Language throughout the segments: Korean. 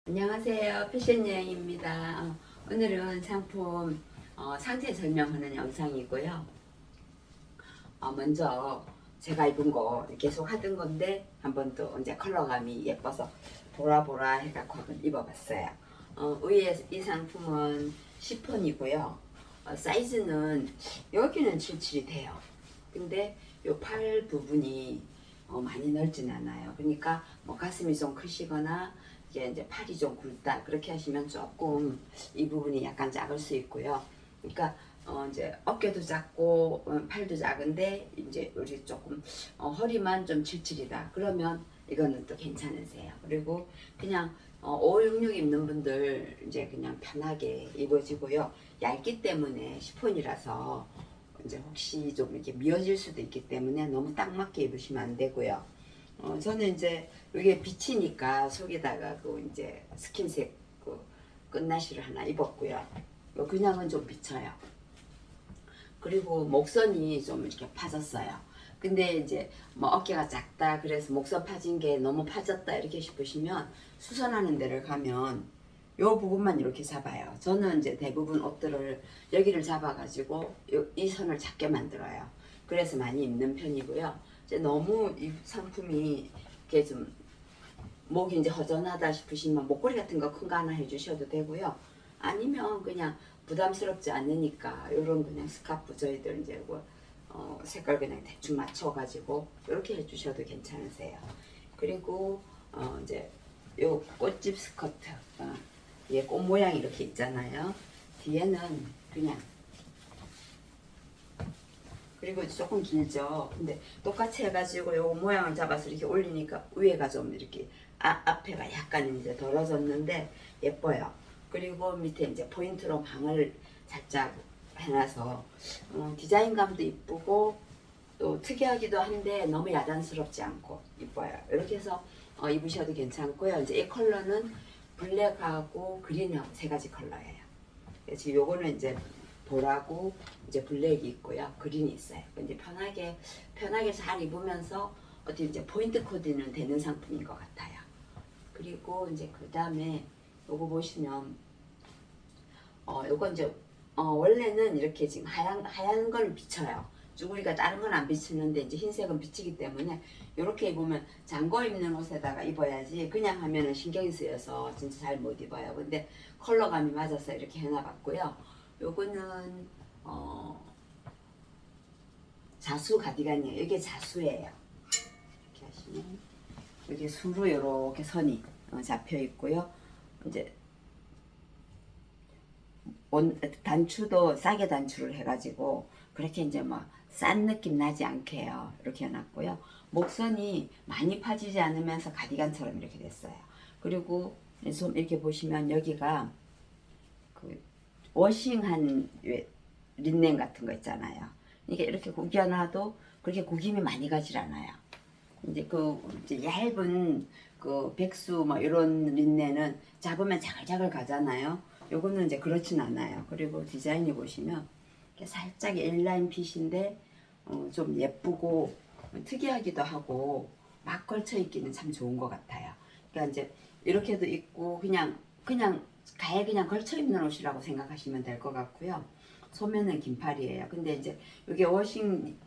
안녕하세요. 패션여행입니다. 오늘은 상품 상세 설명하는 영상이고요. 먼저 제가 입은 거 계속 하던 건데 한번 또 이제 컬러감이 예뻐서 보라보라 해갖고 한번 입어봤어요. 위에 이 상품은 시폰이고요. 사이즈는 여기는 77이 돼요. 근데 요 팔 부분이 많이 넓진 않아요. 그러니까 뭐 가슴이 좀 크시거나 이제 팔이 좀 굵다 그렇게 하시면 조금 이 부분이 약간 작을 수 있고요. 그러니까 이제 어깨도 작고 팔도 작은데 이제 우리 조금 허리만 좀 질질이다 그러면 이거는 또 괜찮으세요. 그리고 그냥 566 입는 분들 이제 그냥 편하게 입어지고요. 얇기 때문에 시폰이라서 이제 혹시 좀 이렇게 미어질 수도 있기 때문에 너무 딱 맞게 입으시면 안 되고요. 저는 이제 이게 비치니까 속에다가 그 이제 스킨색 그 끝나시를 하나 입었고요. 그냥은 좀 비쳐요. 그리고 목선이 좀 이렇게 파졌어요. 근데 이제 뭐 어깨가 작다 그래서 목선 파진 게 너무 파졌다 이렇게 싶으시면 수선하는 데를 가면 요 부분만 이렇게 잡아요. 저는 이제 대부분 옷들을 여기를 잡아가지고 이 선을 작게 만들어요. 그래서 많이 입는 편이고요. 이제 너무 이 상품이 이렇게 좀 목이 이제 허전하다 싶으시면 목걸이 같은 거 큰 거 하나 해주셔도 되고요. 아니면 그냥 부담스럽지 않으니까 이런 그냥 스카프 저희들 이제 색깔 그냥 대충 맞춰가지고 이렇게 해주셔도 괜찮으세요. 그리고 이제 요 꽃집 스커트 얘 꽃 모양 이렇게 있잖아요. 뒤에는 그냥 그리고 조금 길죠. 근데 똑같이 해가지고 요 모양을 잡아서 이렇게 올리니까 위에가 좀 이렇게 앞에가 약간 이제 덜어졌는데 예뻐요. 그리고 밑에 이제 포인트로 방을 살짝 해놔서 디자인감도 이쁘고 또 특이하기도 한데 너무 야단스럽지 않고 이뻐요. 이렇게 해서 입으셔도 괜찮고요. 이제 이 컬러는 블랙하고 그린하고 세 가지 컬러예요. 지금 요거는 이제 보라고 이제 블랙이 있고요, 그린이 있어요. 이제 편하게 잘 입으면서 어떻게 이제 포인트 코디는 되는 상품인 것 같아요. 그리고 이제 그 다음에 요거 보시면 요거 이제 원래는 이렇게 지금 하얀 걸 비쳐요. 쭈구리가 다른 건 안 비치는데 이제 흰색은 비치기 때문에 이렇게 입으면 잠궈 입는 옷에다가 입어야지 그냥 하면은 신경이 쓰여서 진짜 잘 못 입어요. 근데 컬러감이 맞아서 이렇게 해놔봤고요. 요거는 자수 가디건이에요. 이게 자수예요. 이렇게 하시면 이게 수로 이렇게 선이 잡혀 있고요. 이제 단추도 싸게 단추를 해가지고 그렇게 이제 뭐 싼 느낌 나지 않게 해요. 이렇게 해놨고요. 목선이 많이 파지지 않으면서 가디건처럼 이렇게 됐어요. 그리고 이렇게 보시면 여기가 그 워싱한 린넨 같은 거 있잖아요. 이게 이렇게 구겨놔도 그렇게 구김이 많이 가질 않아요. 이제 이제 얇은 그 백수 뭐 이런 린넨은 잡으면 자글자글 가잖아요. 요거는 이제 그렇진 않아요. 그리고 디자인이 보시면 살짝 L라인 핏인데 좀 예쁘고 특이하기도 하고 막 걸쳐 입기는 참 좋은 것 같아요. 그러니까 이제 이렇게도 입고 그냥 가에 그냥 걸쳐 입는 옷이라고 생각하시면 될 것 같고요. 소매는 긴팔이에요. 근데 이제 이게 워싱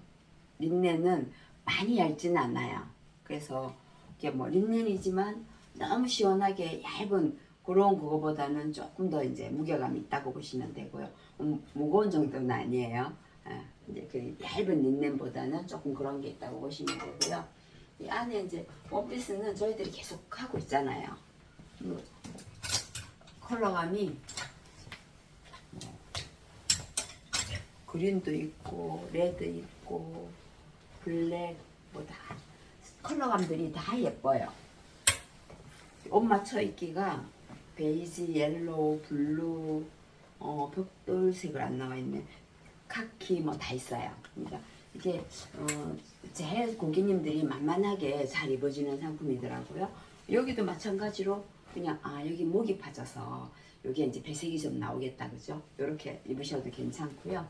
린넨은 많이 얇지는 않아요. 그래서 이게 뭐 린넨이지만 너무 시원하게 얇은 그런 그거보다는 조금 더 이제 무게감이 있다고 보시면 되고요. 무거운 정도는 아니에요. 이제 그 얇은 린넨보다는 조금 그런 게 있다고 보시면 되고요. 이 안에 이제 원피스는 저희들이 계속 하고 있잖아요. 컬러감이 그린도 있고 레드 있고 블랙 뭐 다 컬러감들이 다 예뻐요. 옷 맞춰 입기가 베이지, 옐로우, 블루, 벽돌색을 안 나와 있네. 카키 뭐 다 있어요. 그러니까 이게 제일 고객님들이 만만하게 잘 입어지는 상품이더라고요. 여기도 마찬가지로 그냥 여기 목이 파져서 여기 이제 배색이 좀 나오겠다 그죠? 이렇게 입으셔도 괜찮고요.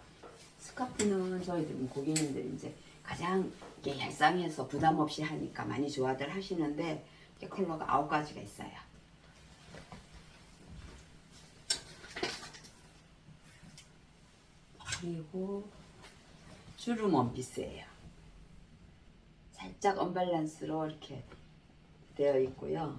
스카프는 저희들 고객님들이 이제 가장 이게 얄쌍해서 부담 없이 하니까 많이 좋아들 하시는데 컬러가 9가지가 있어요. 그리고 주름 원피스예요. 살짝 언밸런스로 이렇게 되어 있고요.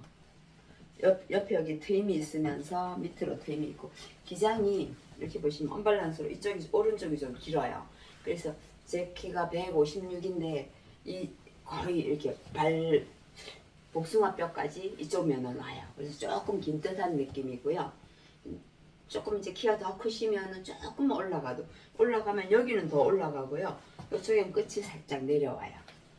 옆에 여기 트임이 있으면서 밑으로 트임이 있고, 기장이 이렇게 보시면 언밸런스로 이쪽이 오른쪽이 좀 길어요. 그래서 제 키가 156인데 이 거의 이렇게 복숭아뼈까지 이쪽 면은 와요. 그래서 조금 긴 듯한 느낌이고요. 조금 이제 키가 더 크시면은 조금 올라가면 여기는 더 올라가고요. 이쪽엔 끝이 살짝 내려와요.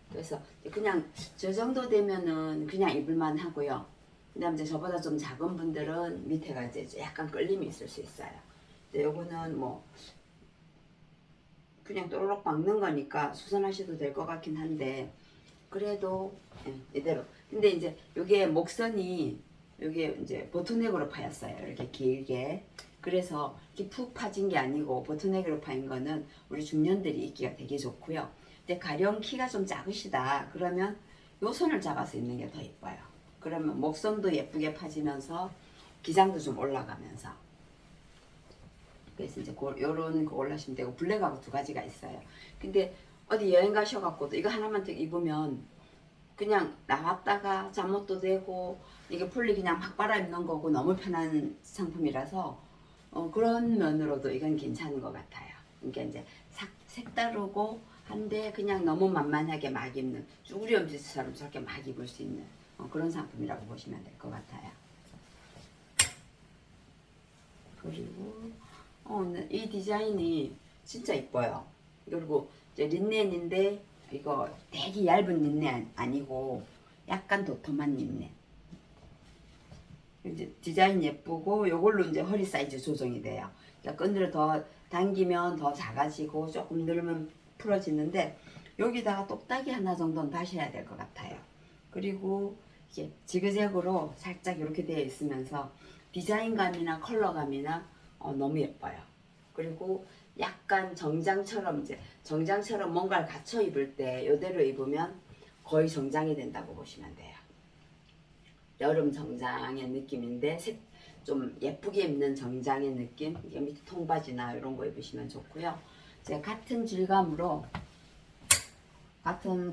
그래서 그냥 저 정도 되면은 그냥 입을만 하고요. 그다음 이제 저보다 좀 작은 분들은 밑에가 이제 약간 끌림이 있을 수 있어요. 근데 요거는 뭐 그냥 또르륵 박는 거니까 수선하셔도 될 것 같긴 한데, 그래도 이대로. 근데 이제 요게 목선이 요게 이제 보트넥으로 파였어요. 이렇게 길게. 그래서 이렇게 푹 파진 게 아니고 보트넥으로 파인 거는 우리 중년들이 입기가 되게 좋고요. 근데 가령 키가 좀 작으시다 그러면 요 선을 잡아서 입는 게 더 예뻐요. 그러면 목선도 예쁘게 파지면서 기장도 좀 올라가면서. 그래서 이제 요런 거 올라시면 되고, 블랙하고 두 가지가 있어요. 근데 어디 여행 가셔갖고도 이거 하나만 더 입으면 그냥 나왔다가 잠옷도 되고, 이게 폴리 그냥 막 빨아 입는 거고 너무 편한 상품이라서 그런 면으로도 이건 괜찮은 것 같아요. 그러니까 이제 색다르고 한데 그냥 너무 만만하게 막 입는, 쭈구리 원피스처럼 저렇게 막 입을 수 있는 그런 상품이라고 보시면 될 것 같아요. 그리고 이 디자인이 진짜 이뻐요. 그리고 이제 린넨인데 이거 되게 얇은 린넨 아니고 약간 도톰한 린넨. 이제 디자인 예쁘고 요걸로 이제 허리 사이즈 조정이 돼요. 그러니까 끈을 더 당기면 더 작아지고 조금 늘면 풀어지는데, 여기다가 똑딱이 하나 정도는 다셔야 될 것 같아요. 그리고 이게 지그재그로 살짝 이렇게 되어 있으면서 디자인감이나 컬러감이나 너무 예뻐요. 그리고 약간 정장처럼 뭔가를 갖춰 입을 때 이대로 입으면 거의 정장이 된다고 보시면 돼요. 여름 정장의 느낌인데 좀 예쁘게 입는 정장의 느낌. 이게 밑에 통바지나 이런 거 입으시면 좋고요. 제가 같은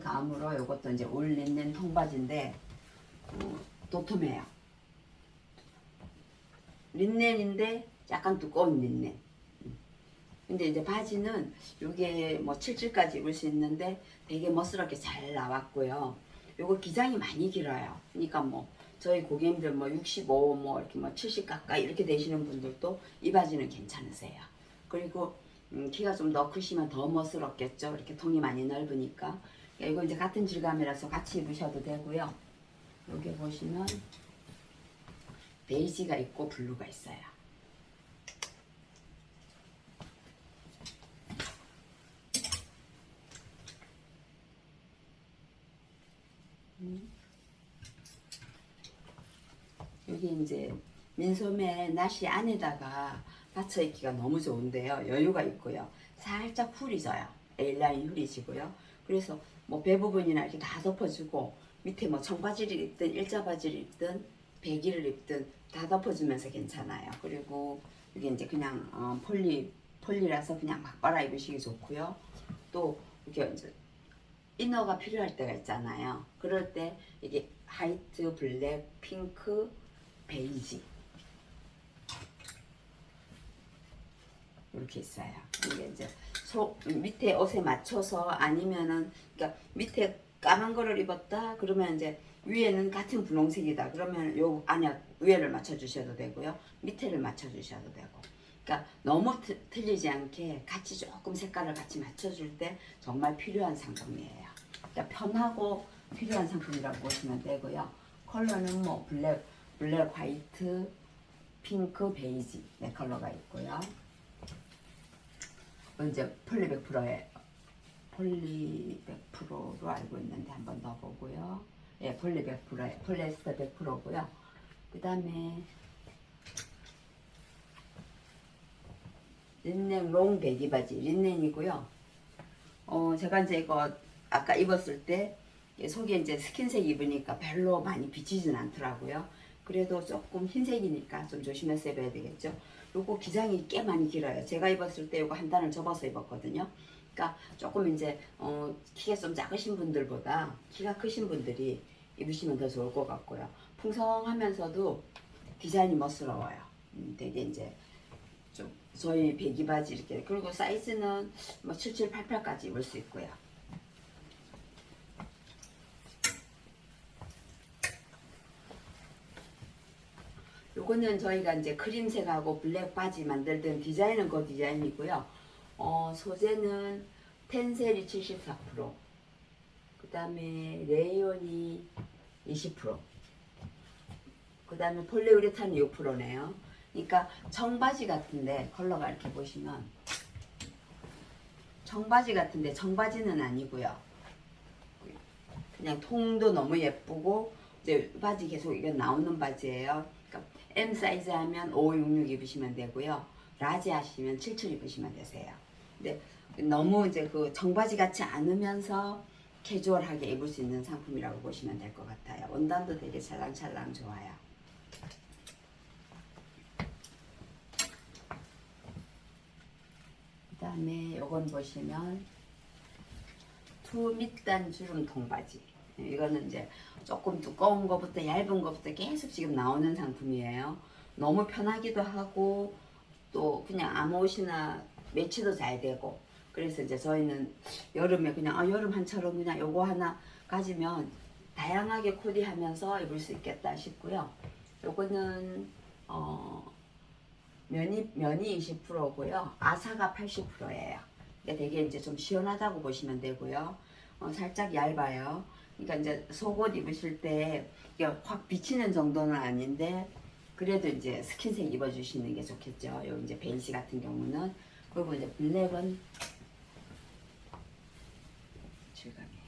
감으로 이것도 이제 올 린넨 통바지인데 도톰해요. 린넨인데 약간 두꺼운 린넨. 근데 이제 바지는 이게 뭐 7줄까지 입을 수 있는데 되게 멋스럽게 잘 나왔고요. 요거 기장이 많이 길어요. 그러니까 뭐 저희 고객님들 뭐 65, 뭐 이렇게 뭐 70 가까이 이렇게 되시는 분들도 이 바지는 괜찮으세요. 그리고 키가 좀 더 크시면 더 멋스럽겠죠. 이렇게 통이 많이 넓으니까. 이거 이제 같은 질감이라서 같이 입으셔도 되고요. 여기 보시면 베이지가 있고 블루가 있어요. 여기 이제 민소매 나시 안에다가 받쳐 입기가 너무 좋은데요. 여유가 있고요. 살짝 훌이 져요. A라인 훌이 지고요. 그래서 뭐 배 부분이나 이렇게 다 덮어주고, 밑에 뭐 청바지를 입든 일자바지를 입든 배기를 입든 다 덮어주면서 괜찮아요. 그리고 이게 이제 그냥 폴리라서 그냥 막 빨아 입으시기 좋고요. 또 이렇게 이제 이너가 필요할 때가 있잖아요. 그럴 때 이게 화이트, 블랙, 핑크, 베이지 이렇게 있어요. 이게 이제 밑에 옷에 맞춰서, 아니면은 그러니까 밑에 까만 거를 입었다 그러면 이제 위에는 같은 분홍색이다 그러면 요 안에 위에를 맞춰 주셔도 되고요, 밑에를 맞춰 주셔도 되고. 그러니까 너무 틀리지 않게 같이 조금 색깔을 같이 맞춰줄 때 정말 필요한 상품이에요. 그러니까 편하고 필요한 상품이라고 보시면 되고요. 컬러는 뭐 블랙, 화이트, 핑크, 베이지 네 컬러가 있고요. 이제 폴리 100%로 알고 있는데 한번 더 보고요. 예, 폴리 100%에 폴리에스터 100%고요. 그 다음에 린넨 롱 배기 바지 린넨이고요. 제가 이제 이거 아까 입었을 때 속에 이제 스킨색 입으니까 별로 많이 비치진 않더라고요. 그래도 조금 흰색이니까 좀 조심해서 입어야 되겠죠. 요거 기장이 꽤 많이 길어요. 제가 입었을 때 요거 한 단을 접어서 입었거든요. 그러니까 조금 이제 키가 좀 작으신 분들보다 키가 크신 분들이 입으시면 더 좋을 것 같고요. 풍성하면서도 디자인이 멋스러워요. 되게 이제 좀 저희 배기 바지 이렇게, 그리고 사이즈는 뭐 77, 88까지 입을 수 있고요. 요거는 저희가 이제 크림색하고 블랙 바지 만들던 디자인은 그 디자인이고요. 소재는 텐셀이 74%, 그 다음에 레이온이 20%, 그 다음에 폴리우레탄이 6%네요. 그러니까 청바지 같은데 컬러가 이렇게 보시면 청바지 같은데 청바지는 아니고요. 그냥 통도 너무 예쁘고 이제 바지 계속 이건 나오는 바지예요. 그러니까 M 사이즈 하면 5566 입으시면 되고요. 라지 하시면 77 입으시면 되세요. 근데 너무 이제 그 청바지 같지 않으면서 캐주얼하게 입을 수 있는 상품이라고 보시면 될 것 같아요. 원단도 되게 찰랑찰랑 좋아요. 그 다음에 요건 보시면 투 밑단 주름 통바지. 이거는 이제 조금 두꺼운 것부터 얇은 것부터 계속 지금 나오는 상품이에요. 너무 편하기도 하고 또 그냥 아무 옷이나 매치도 잘 되고, 그래서 이제 저희는 여름에 그냥 여름 한철은 그냥 요거 하나 가지면 다양하게 코디하면서 입을 수 있겠다 싶고요. 요거는 면이 20%고요. 아사가 80%예요. 그러니까 되게 이제 좀 시원하다고 보시면 되고요. 살짝 얇아요. 그러니까 이제 속옷 입으실 때 이게 확 비치는 정도는 아닌데 그래도 이제 스킨색 입어주시는 게 좋겠죠. 요 이제 베이지 같은 경우는. 그리고 이제 블랙은 질감이에요.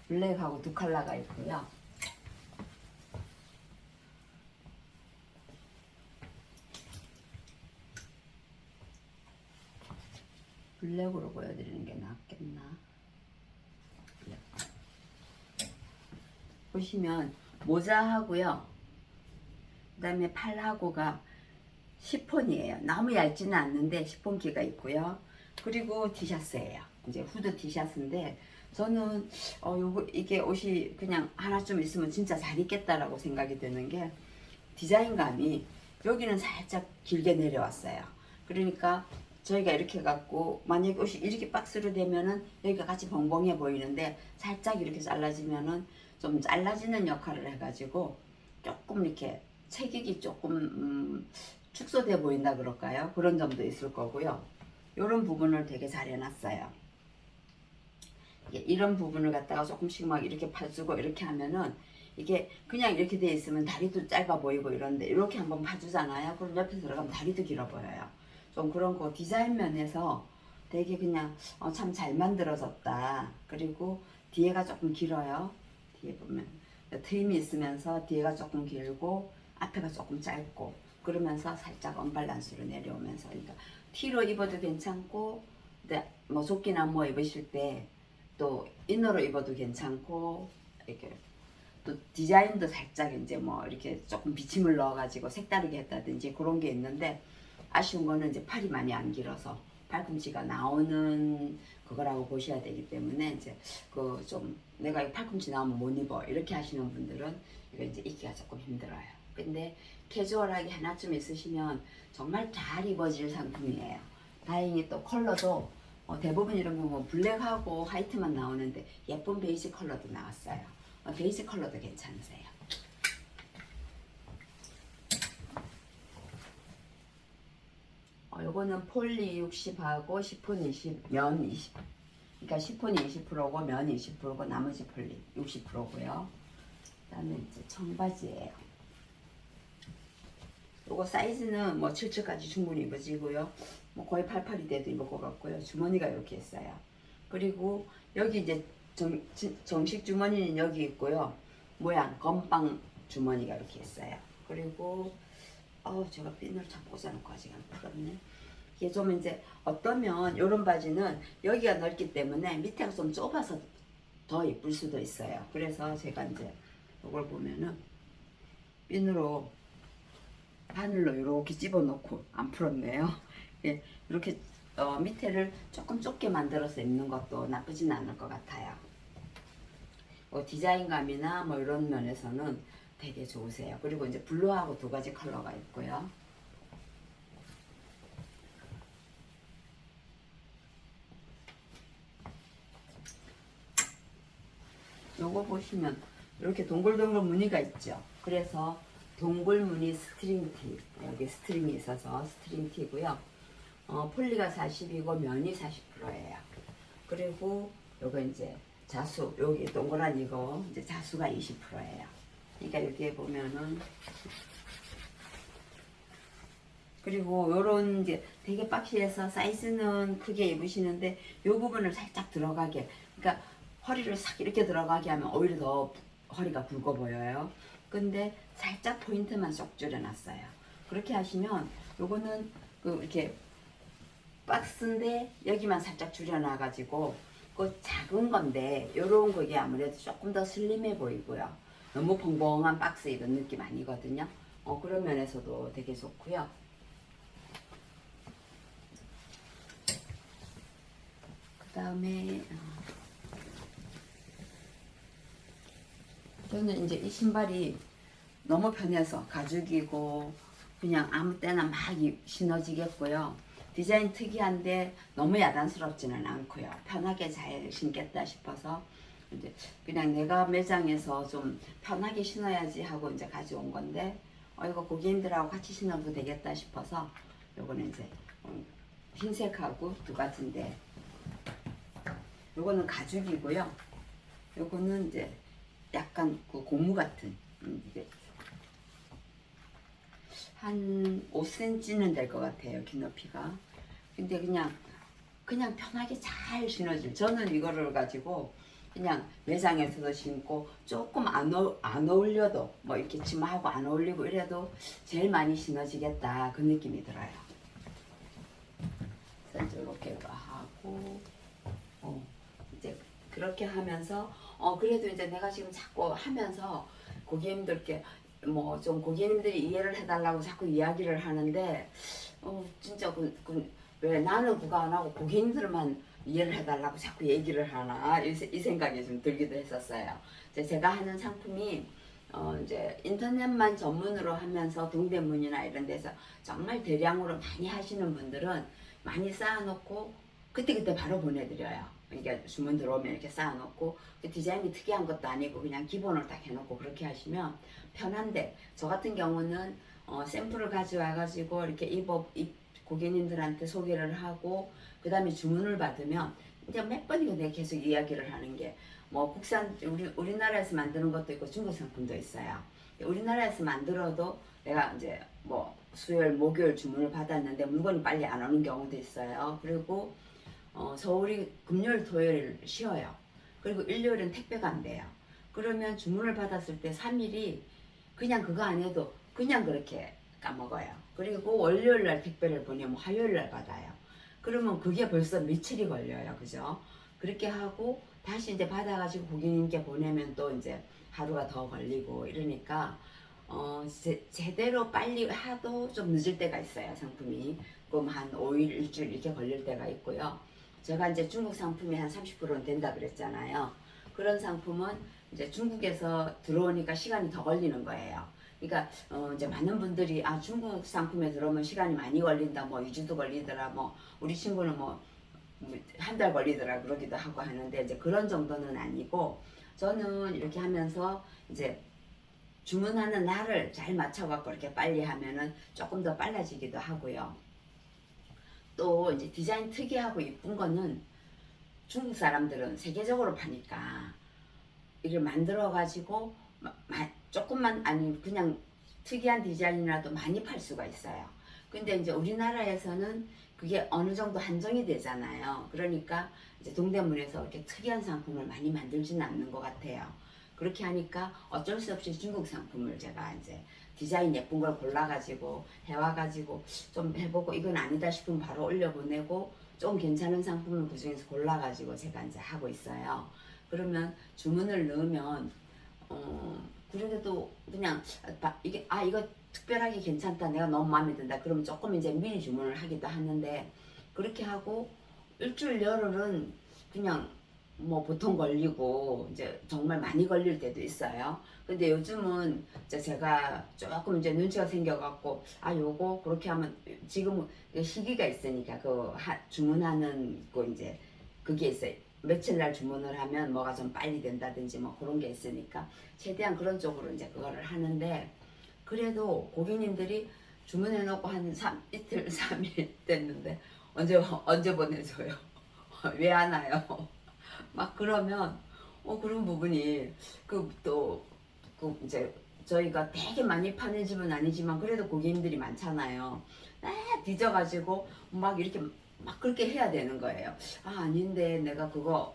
블랙하고 두 컬러가 있고요. 블랙으로 보여드리는 게 낫겠나? 블랙. 보시면 모자하고요. 그 다음에 팔하고가 시폰이에요. 너무 얇지는 않는데 시폰기가 있고요. 그리고 티셔츠예요. 이제 후드 티셔츠인데 저는 이게 옷이 그냥 하나쯤 있으면 진짜 잘 입겠다라고 생각이 드는 게 디자인감이 여기는 살짝 길게 내려왔어요. 그러니까 저희가 이렇게 해갖고 만약에 옷이 이렇게 박스로 되면은 여기가 같이 벙벙해 보이는데 살짝 이렇게 잘라지면은 좀 잘라지는 역할을 해가지고 조금 이렇게 체격이 조금 축소돼 보인다 그럴까요? 그런 점도 있을 거고요. 이런 부분을 되게 잘 해놨어요. 이런 부분을 갖다가 조금씩 막 이렇게 파주고 이렇게 하면은 이게 그냥 이렇게 돼 있으면 다리도 짧아 보이고 이런데 이렇게 한번 파주잖아요. 그럼 옆에서 들어가면 다리도 길어 보여요. 좀 그런 거 디자인 면에서 되게 그냥 참 잘 만들어졌다. 그리고 뒤에가 조금 길어요. 뒤에 보면 트임이 있으면서 뒤에가 조금 길고 앞에가 조금 짧고 그러면서 살짝 언밸런스로 내려오면서, 그러니까 티로 입어도 괜찮고 근데 뭐 조끼나 뭐 입으실 때 또 이너로 입어도 괜찮고, 이렇게 또 디자인도 살짝 이제 뭐 이렇게 조금 비침을 넣어가지고 색다르게 했다든지 그런 게 있는데, 아쉬운 거는 이제 팔이 많이 안 길어서 팔꿈치가 나오는 그거라고 보셔야 되기 때문에 이제 그 좀 내가 이 팔꿈치 나오면 못 입어 이렇게 하시는 분들은 이거 이제 입기가 조금 힘들어요. 근데 캐주얼하게 하나쯤 있으시면 정말 잘 입어질 상품이에요. 다행히 또 컬러도 대부분 이런 거 뭐 블랙하고 화이트만 나오는데 예쁜 베이지 컬러도 나왔어요. 베이지 컬러도 괜찮으세요. 요거는 폴리 60하고 시폰 20, 면 20. 그러니까 시폰이 20%고 면이 20%고 나머지 폴리 60%고요. 그다음에 이제 청바지예요. 요거 사이즈는 뭐 77까지 충분히 입어지고요. 뭐 거의 88이 돼도 입을 것 같고요. 주머니가 이렇게 있어요. 그리고 여기 이제 정식 주머니는 여기 있고요. 모양 건빵 주머니가 이렇게 있어요. 그리고 제가 핀을 참 꽂아놓고 아직 안 풀었네. 이게 좀 이제 어떠면 이런 바지는 여기가 넓기 때문에 밑에가 좀 좁아서 더 이쁠 수도 있어요. 그래서 제가 이제 이걸 보면은 핀으로 바늘로 이렇게 집어넣고 안 풀었네요. 예, 이렇게 밑에를 조금 좁게 만들어서 입는 것도 나쁘진 않을 것 같아요. 디자인감이나 뭐 이런 면에서는 되게 좋으세요. 그리고 이제 블루하고 두 가지 컬러가 있고요. 요거 보시면 이렇게 동글동글 무늬가 있죠. 그래서 동글 무늬 스트링티, 여기 스트링이 있어서 스트링티고요. 폴리가 40이고 면이 40%예요. 그리고 요거 이제 자수, 여기 동그란 이거 이제 자수가 20%예요. 그러니까 여기에 보면은, 그리고 요런 이제 되게 박시해서 사이즈는 크게 입으시는데 요 부분을 살짝 들어가게, 그러니까 허리를 싹 이렇게 들어가게 하면 오히려 더 허리가 굵어 보여요. 근데 살짝 포인트만 쏙 줄여놨어요. 그렇게 하시면 요거는 이렇게 박스인데 여기만 살짝 줄여놔가지고 그 작은 건데 요런 거게 아무래도 조금 더 슬림해 보이고요. 너무 벙벙한 박스 이런 느낌 아니거든요. 그런 면에서도 되게 좋고요. 그 다음에 저는 이제 이 신발이 너무 편해서 가죽이고 그냥 아무 때나 막 신어지겠고요. 디자인 특이한데 너무 야단스럽지는 않고요. 편하게 잘 신겠다 싶어서 이제 그냥 내가 매장에서 좀 편하게 신어야지 하고 이제 가져온 건데 이거 고객님들하고 같이 신어도 되겠다 싶어서 요거는 이제 흰색하고 두 가지인데 요거는 가죽이고요. 요거는 이제 약간 그 고무 같은 이게 한 5cm는 될 것 같아요, 긴 높이가. 근데 그냥 편하게 잘 신어질. 저는 이거를 가지고 그냥 매장에서도 신고 조금 안 어울려도 뭐 이렇게 치마하고 안 어울리고 이래도 제일 많이 신어지겠다 그 느낌이 들어요. 그래서 이렇게 하고 이제 그렇게 하면서 그래도 이제 내가 지금 자꾸 하면서 고객님들께 뭐 좀 고객님들이 이해를 해달라고 자꾸 이야기를 하는데 진짜 왜 나는 그거 안 하고 고객님들만 이해를 해달라고 자꾸 얘기를 하나 이 생각이 좀 들기도 했었어요. 제가 하는 상품이 이제 인터넷만 전문으로 하면서 동대문이나 이런 데서 정말 대량으로 많이 하시는 분들은 많이 쌓아놓고 그때그때 바로 보내드려요. 그러니까 주문 들어오면 이렇게 쌓아놓고 디자인이 특이한 것도 아니고 그냥 기본을 딱 해놓고 그렇게 하시면 편한데, 저 같은 경우는 샘플을 가져와가지고 이렇게 고객님들한테 소개를 하고 그 다음에 주문을 받으면 이제 몇 번이고 내가 계속 이야기를 하는 게 뭐 국산 우리나라에서 만드는 것도 있고 중국 상품도 있어요. 우리나라에서 만들어도 내가 이제 뭐 수요일 목요일 주문을 받았는데 물건이 빨리 안 오는 경우도 있어요. 그리고 서울이 금요일 토요일 쉬어요. 그리고 일요일은 택배가 안 돼요. 그러면 주문을 받았을 때 3일이 그냥 그거 안 해도 그냥 그렇게 까먹어요. 그리고 월요일 날 택배를 보내면 화요일 날 받아요. 그러면 그게 벌써 며칠이 걸려요. 그죠? 그렇게 하고 다시 이제 받아가지고 고객님께 보내면 또 이제 하루가 더 걸리고 이러니까 제대로 빨리 하도 좀 늦을 때가 있어요. 상품이. 그럼 한 5일, 일주일 이렇게 걸릴 때가 있고요. 제가 이제 중국 상품이 한 30%는 된다 그랬잖아요. 그런 상품은 이제 중국에서 들어오니까 시간이 더 걸리는 거예요. 그러니까 이제 많은 분들이 중국 상품에 들어오면 시간이 많이 걸린다, 뭐 2주도 걸리더라, 뭐 우리 친구는 뭐 한 달 걸리더라 그러기도 하고 하는데 이제 그런 정도는 아니고 저는 이렇게 하면서 이제 주문하는 날을 잘 맞춰갖고 이렇게 빨리 하면은 조금 더 빨라지기도 하고요. 또 이제 디자인 특이하고 이쁜 거는 중국 사람들은 세계적으로 파니까 이걸 만들어 가지고 조금만 아니 그냥 특이한 디자인이라도 많이 팔 수가 있어요. 근데 이제 우리나라에서는 그게 어느 정도 한정이 되잖아요. 그러니까 이제 동대문에서 이렇게 특이한 상품을 많이 만들지는 않는 것 같아요. 그렇게 하니까 어쩔 수 없이 중국 상품을 제가 이제 디자인 예쁜 걸 골라가지고 해와가지고 좀 해보고 이건 아니다 싶으면 바로 올려보내고 좀 괜찮은 상품을 그 중에서 골라가지고 제가 이제 하고 있어요. 그러면 주문을 넣으면 그래도 그냥 이게 이거 특별하게 괜찮다, 내가 너무 마음에 든다, 그러면 조금 이제 미리 주문을 하기도 하는데, 그렇게 하고 일주일 열흘은 그냥 뭐 보통 걸리고 이제 정말 많이 걸릴 때도 있어요. 근데 요즘은 이제 제가 조금 이제 눈치가 생겨갖고, 아 요거 그렇게 하면 지금 시기가 있으니까 주문하는 거 이제 그게 있어요. 며칠 날 주문을 하면 뭐가 좀 빨리 된다든지 뭐 그런 게 있으니까 최대한 그런 쪽으로 이제 그거를 하는데, 그래도 고객님들이 주문해놓고 한 이틀 3일 됐는데 언제 보내줘요? 왜 안 와요? 막 그러면 그런 부분이 그 이제 저희가 되게 많이 파는 집은 아니지만 그래도 고객님들이 많잖아요. 뒤져가지고 막 이렇게 막 그렇게 해야 되는 거예요. 아 아닌데 내가 그거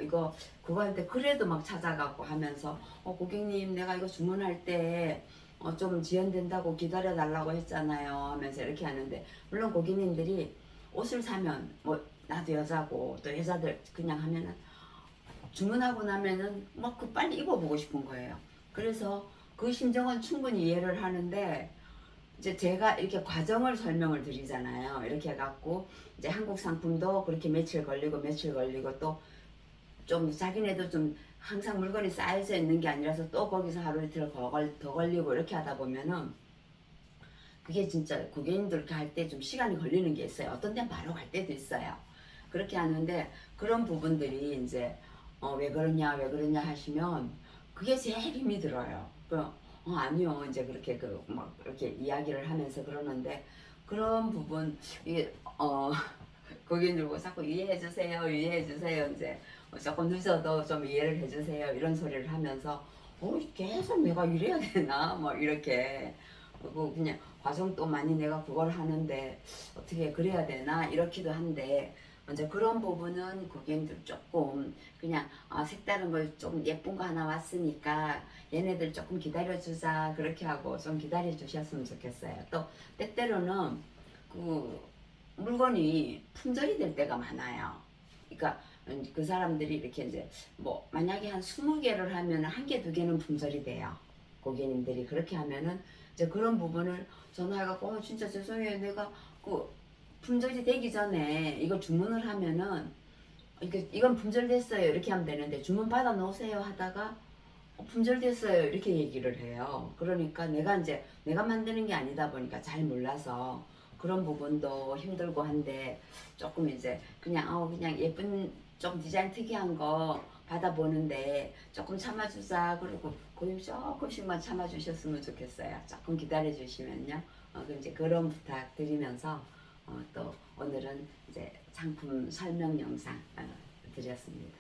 할 때 그래도 막 찾아가고 하면서 고객님 내가 이거 주문할 때 좀 지연된다고 기다려 달라고 했잖아요 하면서 이렇게 하는데, 물론 고객님들이 옷을 사면 뭐 나도 여자고 또 여자들 그냥 하면은 주문하고 나면은 막 그 빨리 입어보고 싶은 거예요. 그래서 그 심정은 충분히 이해를 하는데, 이제 제가 이렇게 과정을 설명을 드리잖아요. 이렇게 해갖고 이제 한국 상품도 그렇게 며칠 걸리고 또 좀 자기네도 좀 항상 물건이 쌓여져 있는 게 아니라서 또 거기서 하루 이틀 더 걸리고 이렇게 하다 보면은 그게 진짜 고객님들 이렇게 할 때 좀 시간이 걸리는 게 있어요. 어떤 데는 바로 갈 때도 있어요. 그렇게 하는데 그런 부분들이 이제 왜 그러냐 하시면 그게 제일 힘이 들어요. 아니요 이제 그렇게 막 이렇게 이야기를 하면서 그러는데, 그런 부분 이게 고객님들 자꾸 이해해 주세요 이해해 주세요, 이제 조금 늦어도 좀 이해를 해 주세요 이런 소리를 하면서 계속 내가 이래야 되나 뭐 이렇게, 그리고 그냥 과정 또 많이 내가 그걸 하는데 어떻게 그래야 되나 이렇기도 한데, 이제 그런 부분은 고객님들 조금 그냥 색다른 걸 좀 예쁜 거 하나 왔으니까 얘네들 조금 기다려주자 그렇게 하고 좀 기다려 주셨으면 좋겠어요. 또 때때로는 그 물건이 품절이 될 때가 많아요. 그러니까 그 사람들이 이렇게 이제 뭐 만약에 한 20개를 하면 한 개, 두 개는 품절이 돼요. 고객님들이 그렇게 하면은 이제 그런 부분을 전화해갖고 진짜 죄송해요 내가 그 품절이 되기 전에 이거 주문을 하면은 이건 품절됐어요 이렇게 하면 되는데, 주문 받아 놓으세요 하다가 품절됐어요 이렇게 얘기를 해요. 그러니까 내가 만드는 게 아니다 보니까 잘 몰라서 그런 부분도 힘들고 한데, 조금 이제 그냥 예쁜 좀 디자인 특이한 거 받아보는데 조금 참아주자, 그리고 고객님 조금씩만 참아주셨으면 좋겠어요. 조금 기다려주시면요. 그럼 이제 그런 부탁 드리면서 또 오늘은 이제 상품 설명 영상 드렸습니다.